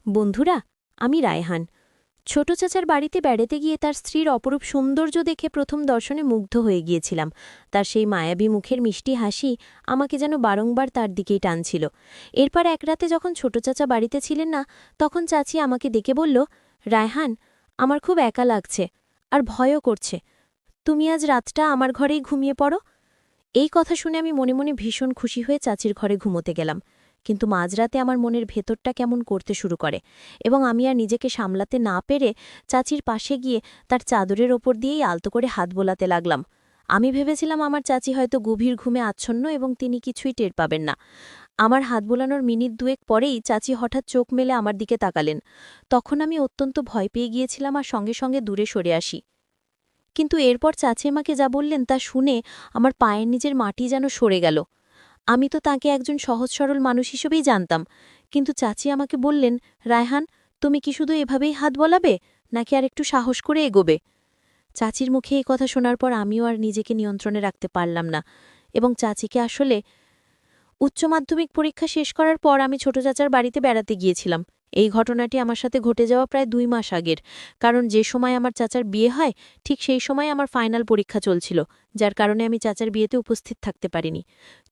বন্ধুরা, আমি রায়হান। ছোট চাচার বাড়িতে বেড়াতে গিয়ে তার স্ত্রীর অপরূপ সৌন্দর্য দেখে প্রথম দর্শনে মুগ্ধ হয়ে গিয়েছিলাম। তার সেই মায়াবী মুখের মিষ্টি হাসি আমাকে যেন বারংবার তার দিকেই টানছিল। এরপর এক রাতে যখন ছোট চাচা বাড়িতে ছিলেন না, তখন চাচি আমাকে ডেকে বলল, রায়হান, আমার খুব একা লাগছে আর ভয়ও করছে। তুমি আজ রাতটা আমার ঘরেই ঘুমিয়ে পড়ো। এই কথা শুনে আমি মনে মনে ভীষণ খুশি হয়ে চাচির ঘরে ঘুমোতে গেলাম। কিন্তু মাঝরাতে আমার মনের ভেতরটা কেমন করতে শুরু করে এবং আমি আর নিজেকে সামলাতে না পেরে চাচির পাশে গিয়ে তার চাদরের ওপর দিয়েই আলতো করে হাত বোলাতে লাগলাম। আমি ভেবেছিলাম আমার চাচি হয়তো গভীর ঘুমে আচ্ছন্ন এবং তিনি কিছুই টের পাবেন না। আমার হাত বোলানোর মিনিট দুয়েক পরেই চাচি হঠাৎ চোখ মেলে আমার দিকে তাকালেন। তখন আমি অত্যন্ত ভয় পেয়ে গিয়েছিলাম আর সঙ্গে সঙ্গে দূরে সরে আসি। কিন্তু এরপর চাচি আমাকে যা বললেন তা শুনে আমার পায়ের নিচের মাটি যেন সরে গেল। আমি তো তাকে একজন সহজ সরল মানুষ হিসেবেই জানতাম, কিন্তু চাচি আমাকে বললেন, রায়হান, তুমি কি শুধু এভাবেই হাত বলাবে, নাকি আর একটু সাহস করে এগোবে? চাচির মুখে এই কথা শোনার পর আমিও আর নিজেকে নিয়ন্ত্রণে রাখতে পারলাম না এবং চাচিকে আসলে উচ্চ মাধ্যমিক পরীক্ষা শেষ করার পর আমি ছোট চাচার বাড়িতে বেড়াতে গিয়েছিলাম। এই ঘটনাটি আমার সাথে ঘটে যাওয়া প্রায় 2 মাস আগের, কারণ যে সময় আমার চাচার বিয়ে হয় ঠিক সেই সময় আমার ফাইনাল পরীক্ষা চলছিল, যার কারণে আমি চাচার বিয়েতে উপস্থিত থাকতে পারিনি।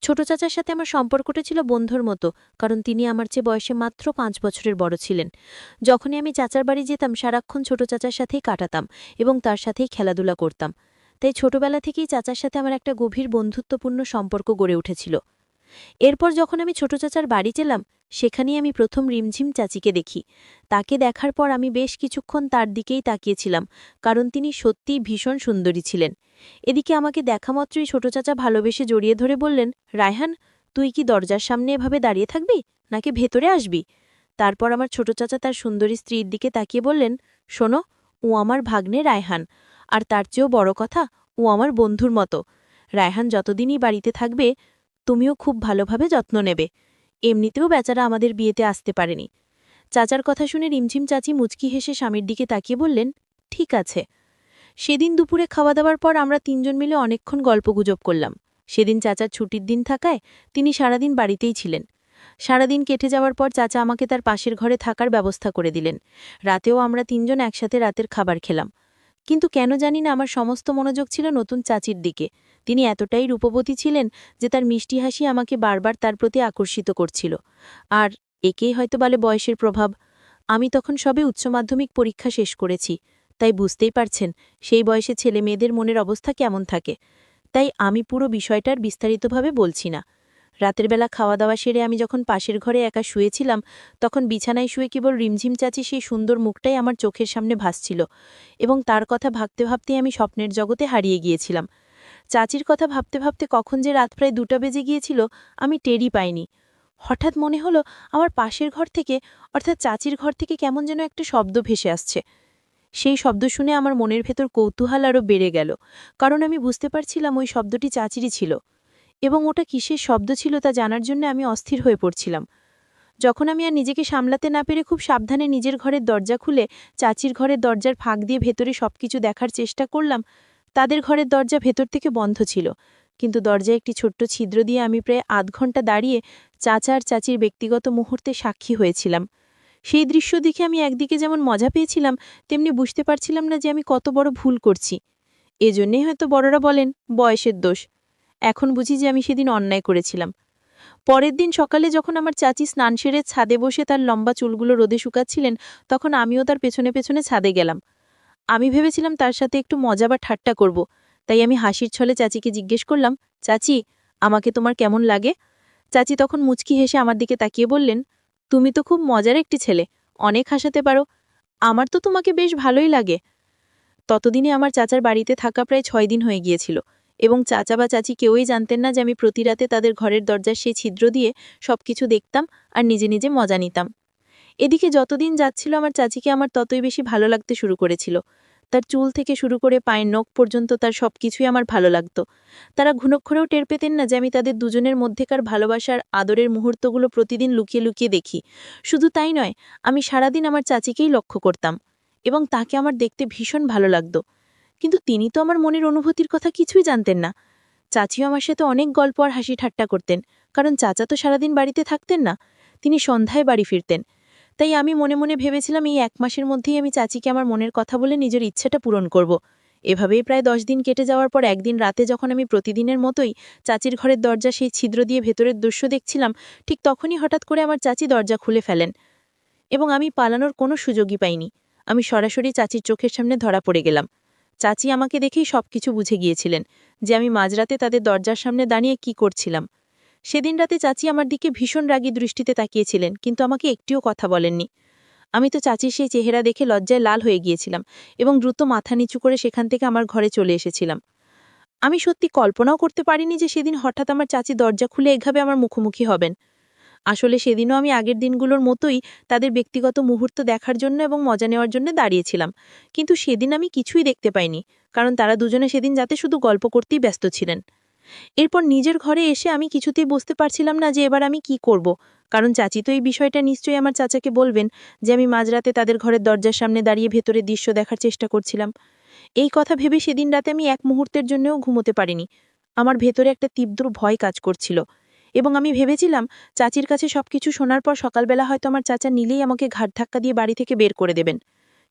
ছোট চাচার সাথে আমার সম্পর্কটা ছিল বন্ধুর মতো, কারণ তিনি আমার চেয়ে বয়সে মাত্র 5 বছরের বড় ছিলেন। যখনই আমি চাচার বাড়ি যেতাম সারাক্ষণ ছোট চাচার সাথেই কাটাতাম এবং তার সাথেই খেলাধুলা করতাম। তাই ছোটবেলা থেকেই চাচার সাথে আমার একটা গভীর বন্ধুত্বপূর্ণ সম্পর্ক গড়ে উঠেছিল। এরপর যখন আমি ছোট চাচার বাড়ি গেলাম, সেখানেই আমি প্রথম রিমঝিম চাচিকে দেখি। তাকে দেখার পর আমি বেশ কিছুক্ষণ তার দিকেই তাকিয়েছিলাম, কারণ তিনি সত্যিই ভীষণ সুন্দরী ছিলেন। এদিকে আমাকে দেখামাত্রই ছোট চাচা ভালোবেসে জড়িয়ে ধরে বললেন, রায়হান, তুই কি দরজার সামনে এভাবে দাঁড়িয়ে থাকবি, নাকি ভেতরে আসবি? তারপর আমার ছোট চাচা তার সুন্দরী স্ত্রীর দিকে তাকিয়ে বললেন, শোনো, ও আমার ভাগ্নে রায়হান, আর তার চেয়েও বড় কথা, ও আমার বন্ধুর মতো। রায়হান যতদিনই বাড়িতে থাকবে, তুমিও খুব ভালোভাবে যত্ন নেবে। এমনিতেও বেচারা আমাদের বিয়েতে আসতে পারেনি। চাচার কথা শুনে রিমঝিম চাচি মুচকি হেসে স্বামীর দিকে তাকিয়ে বললেন, ঠিক আছে। সেদিন দুপুরে খাওয়া দাওয়ার পর আমরা 3জন মিলে অনেকক্ষণ গল্পগুজব করলাম। সেদিন চাচার ছুটির দিন থাকায় তিনি সারাদিন বাড়িতেই ছিলেন। সারাদিন কেটে যাওয়ার পর চাচা আমাকে তার পাশের ঘরে থাকার ব্যবস্থা করে দিলেন। রাতেও আমরা 3জন একসাথে রাতের খাবার খেলাম। কিন্তু কেন জানি না আমার সমস্ত মনোযোগ ছিল নতুন চাচির দিকে। তিনি এতটাই রূপবতী ছিলেন যে তার মিষ্টি হাসি আমাকে বারবার তার প্রতি আকর্ষিত করছিল। আর একেই হয়তো বলে বয়সের প্রভাব। আমি তখন সবে উচ্চ মাধ্যমিক পরীক্ষা শেষ করেছি, তাই বুঝতেই পারছেন সেই বয়সে ছেলে মেয়েদের মনের অবস্থা কেমন থাকে। তাই আমি পুরো বিষয়টার বিস্তারিতভাবে বলছি না। রাতের বেলা খাওয়া দাওয়া সেরে আমি যখন পাশের ঘরে একা শুয়েছিলাম, তখন বিছানায় শুয়ে কেবল রিমঝিম চাচি সেই সুন্দর মুখটাই আমার চোখের সামনে ভাসছিল এবং তার কথা ভাবতে ভাবতেই আমি স্বপ্নের জগতে হারিয়ে গিয়েছিলাম। চাচির কথা ভাবতে ভাবতে কখন যে রাত প্রায় 2টা বেজে গিয়েছিল আমি টেরই পাইনি। হঠাৎ মনে হলো আমার পাশের ঘর থেকে, অর্থাৎ চাচির ঘর থেকে কেমন যেন একটা শব্দ ভেসে আসছে। সেই শব্দ শুনে আমার মনের ভেতর কৌতূহল আরও বেড়ে গেল, কারণ আমি বুঝতে পারছিলাম ওই শব্দটি চাচিরই ছিল এবং ওটা কিসের শব্দ ছিল তা জানার জন্য আমি অস্থির হয়ে পড়ছিলাম। যখন আমি আর নিজেকে সামলাতে না পেরে খুব সাবধানে নিজের ঘরের দরজা খুলে চাচির ঘরের দরজার ফাঁক দিয়ে ভেতরে সবকিছু দেখার চেষ্টা করলাম, তাদের ঘরের দরজা ভেতর থেকে বন্ধ ছিল, কিন্তু দরজায় একটি ছোট্ট ছিদ্র দিয়ে আমি প্রায় আধ ঘন্টা দাঁড়িয়ে চাচা আর চাচির ব্যক্তিগত মুহূর্তে সাক্ষী হয়েছিলাম। সেই দৃশ্য দেখে আমি একদিকে যেমন মজা পেয়েছিলাম, তেমনি বুঝতে পারছিলাম না যে আমি কত বড় ভুল করছি। এজন্যই হয়তো বড়রা বলেন বয়সের দোষ। এখন বুঝি যে আমি সেদিন অন্যায় করেছিলাম। পরের দিন সকালে যখন আমার চাচি স্নান সেরে ছাদে বসে তার লম্বা চুলগুলো রোদে শুকাচ্ছিলেন, তখন আমিও তার পেছনে পেছনে ছাদে গেলাম। আমি ভেবেছিলাম তার সাথে একটু মজা বা ঠাট্টা করব, তাই আমি হাসির ছলে চাচিকে জিজ্ঞেস করলাম, চাচি, আমাকে তোমার কেমন লাগে? চাচি তখন মুচকি হেসে আমার দিকে তাকিয়ে বললেন, তুমি তো খুব মজার একটি ছেলে, অনেক হাসাতে পারো। আমার তো তোমাকে বেশ ভালোই লাগে। ততদিনে আমার চাচার বাড়িতে থাকা প্রায় 6 দিন হয়ে গিয়েছিল এবং চাচা বা চাচি কেউই জানতেন না যে আমি প্রতি রাতে তাদের ঘরের দরজার সেই ছিদ্র দিয়ে সবকিছু দেখতাম আর নিজে নিজে মজা নিতাম। এদিকে যতদিন যাচ্ছিল আমার চাচিকে আমার ততই বেশি ভালো লাগতে শুরু করেছিল। তার চুল থেকে শুরু করে পায়ের নখ পর্যন্ত তার সবকিছুই আমার ভালো লাগত। তারা ঘুণক্ষরেও টের পেতেন না যে আমি তাদের দুজনের মধ্যেকার ভালোবাসার আদরের মুহূর্তগুলো প্রতিদিন লুকিয়ে লুকিয়ে দেখি। শুধু তাই নয়, আমি সারাদিন আমার চাচিকেই লক্ষ্য করতাম এবং তাকে আমার দেখতে ভীষণ ভালো লাগত। কিন্তু তিনি তো আমার মনের অনুভূতির কথা কিছুই জানতেন না। চাচিও আমার সাথে অনেক গল্প আর হাসি ঠাট্টা করতেন, কারণ চাচা তো সারাদিন বাড়িতে থাকতেন না, তিনি সন্ধ্যায় বাড়ি ফিরতেন। তাই আমি মনে মনে ভেবেছিলাম এই 1 মাসের মধ্যেই আমি চাচিকে আমার মনের কথা বলে নিজের ইচ্ছাটা পূরণ করব। এভাবেই প্রায় 10 দিন কেটে যাওয়ার পর একদিন রাতে যখন আমি প্রতিদিনের মতোই চাচির ঘরের দরজা সেই ছিদ্র দিয়ে ভেতরের দৃশ্য দেখছিলাম, ঠিক তখনই হঠাৎ করে আমার চাচি দরজা খুলে ফেলেন এবং আমি পালানোর কোনো সুযোগই পাইনি। আমি সরাসরি চাচির চোখের সামনে ধরা পড়ে গেলাম। চাচি আমাকে দেখেই সবকিছু বুঝে গিয়েছিলেন যে আমি মাঝরাতে তাদের দরজার সামনে দাঁড়িয়ে কি করছিলাম। সেদিন রাতে চাচি আমার দিকে ভীষণ রাগী দৃষ্টিতে তাকিয়েছিলেন, কিন্তু আমাকে একটিও কথা বলেননি। আমি তো চাচির সেই চেহারা দেখে লজ্জায় লাল হয়ে গিয়েছিলাম এবং দ্রুত মাথা নিচু করে সেখান থেকে আমার ঘরে চলে এসেছিলাম। আমি সত্যি কল্পনাও করতে পারিনি যে সেদিন হঠাৎ আমার চাচি দরজা খুলে এভাবে আমার মুখোমুখি হবেন। আসলে সেদিনও আমি আগের দিনগুলোর মতোই তাদের ব্যক্তিগত মুহূর্ত দেখার জন্য এবং মজা নেওয়ার জন্য দাঁড়িয়েছিলাম, কিন্তু সেদিন আমি কিছুই দেখতে পাইনি, কারণ তারা দুজনে সেদিন যাতে শুধু গল্প করতেই ব্যস্ত ছিলেন। এরপর নিজের ঘরে এসে আমি কিছুতেই বুঝতে পারছিলাম না যে এবার আমি কি করব, কারণ চাচি তো এই বিষয়টা নিশ্চয়ই আমার চাচাকে বলবেন যে আমি মাঝরাতে তাদের ঘরের দরজার সামনে দাঁড়িয়ে ভেতরের দৃশ্য দেখার চেষ্টা করছিলাম। এই কথা ভেবে সেদিন রাতে আমি এক মুহূর্তের জন্যও ঘুমোতে পারিনি। আমার ভেতরে একটা তীব্র ভয় কাজ করছিল এবং আমি ভেবেছিলাম চাচির কাছে সবকিছু শোনার পর সকালবেলা হয়তো আমার চাচা নিলেই আমাকে ঘাট ধাক্কা দিয়ে বাড়ি থেকে বের করে দেবেন।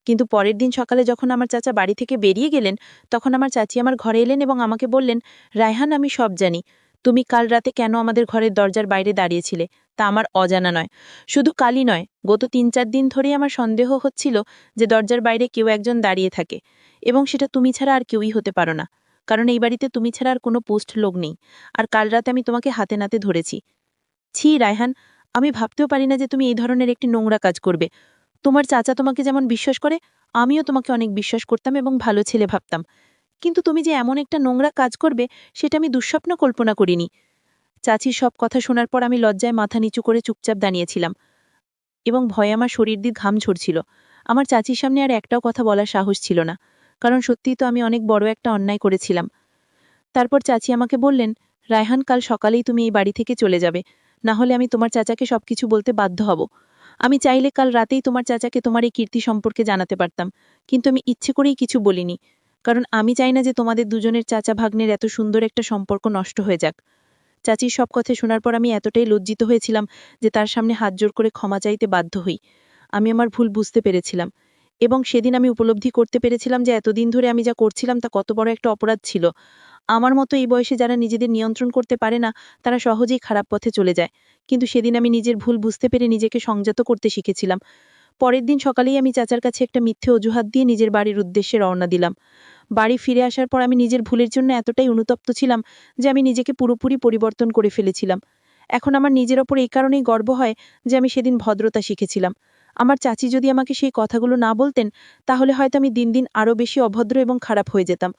কিন্তু পরের দিন সকালে যখন আমার চাচা বাড়ি থেকে বেরিয়ে গেলেন, তখন আমার চাচি আমার ঘরে এলেন এবং আমাকে বললেন, রায়হান, আমি সব জানি। তুমি কাল রাতে কেন আমাদের ঘরের দরজার বাইরে দাঁড়িয়েছিলে তা আমার অজানা নয়। শুধু কালই নয়, গত 3-4 দিন ধরেই আমার সন্দেহ হচ্ছিল যে দরজার বাইরে কেউ একজন দাঁড়িয়ে থাকে, এবং সেটা তুমি ছাড়া আর কেউই হতে পারো না, কারণ এই বাড়িতে তুমি ছাড়া আর কোনো পোস্ট লোক নেই। আর কাল রাতে আমি তোমাকে হাতে নাতে ধরেছি। ছি রায়হান, আমি ভাবতেও পারি না যে তুমি এই ধরনের একটি নোংরা কাজ করবে। তোমার চাচা তোমাকে যেমন বিশ্বাস করে, আমিও তোমাকে অনেক বিশ্বাস করতাম এবং ভালো ছেলে ভাবতাম, কিন্তু তুমি যে এমন একটা নোংরা কাজ করবে সেটা আমি দুঃস্বপ্ন কল্পনা করিনি। চাচির সব কথা শোনার পর আমি লজ্জায় মাথা নিচু করে চুপচাপ দাঁড়িয়েছিলাম এবং ভয়ে আমার শরীর দিয়ে ঘাম ঝরছিল। আমার চাচির সামনে আর একটাও কথা বলার সাহস ছিল না, কারণ সত্যিই তো আমি অনেক বড় একটা অন্যায় করেছিলাম। তারপর চাচি আমাকে বললেন, রায়হান, কাল সকালেই তুমি এই বাড়ি থেকে চলে যাবে, না হলে আমি তোমার চাচাকে সবকিছু বলতে বাধ্য হব। আমি চাইলে কাল রাতেই তোমার চাচাকে তোমার এই কীর্তি সম্পর্কে জানাতে পারতাম, কিন্তু আমি ইচ্ছে করেই কিছু বলিনি, কারণ আমি চাই না যে তোমাদের দুজনের চাচা ভাগ্নের এত সুন্দর একটা সম্পর্ক নষ্ট হয়ে যাক। চাচির সব কথা শোনার পর আমি এতটাই লজ্জিত হয়েছিলাম যে তার সামনে হাত জোর করে ক্ষমা চাইতে বাধ্য হই। আমি আমার ভুল বুঝতে পেরেছিলাম এবং সেদিন আমি উপলব্ধি করতে পেরেছিলাম যে এতদিন ধরে আমি যা করছিলাম তা কত বড় একটা অপরাধ ছিল। আমার মতো এই বয়সে যারা নিজেদের নিয়ন্ত্রণ করতে পারে না, তারা সহজেই খারাপ পথে চলে যায়। কিন্তু সেদিন আমি নিজের ভুল বুঝতে পেরে নিজেকে সংযত করতে শিখেছিলাম। পরের দিন সকালেই আমি চাচার কাছে একটা মিথ্যে অজুহাত দিয়ে নিজের বাড়ির উদ্দেশ্যে রওনা দিলাম। বাড়ি ফিরে আসার পর আমি নিজের ভুলের জন্য এতটাই অনুতপ্ত ছিলাম যে আমি নিজেকে পুরোপুরি পরিবর্তন করে ফেলেছিলাম। এখন আমার নিজের ওপর এই কারণেই গর্ব হয় যে আমি সেদিন ভদ্রতা শিখেছিলাম। আমার চাচি যদি আমাকে সেই কথাগুলো না বলতেন, তাহলে হয়তো আমি দিন দিন আরও বেশি অভদ্র এবং খারাপ হয়ে যেতাম।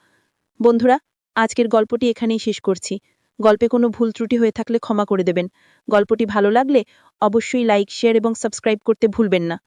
বন্ধুরা, আজকের গল্পটি এখানেই শেষ করছি। গল্পে কোনো ভুল ত্রুটি হয়ে থাকলে ক্ষমা করে দেবেন। গল্পটি ভালো লাগলে অবশ্যই লাইক, শেয়ার এবং সাবস্ক্রাইব করতে ভুলবেন না।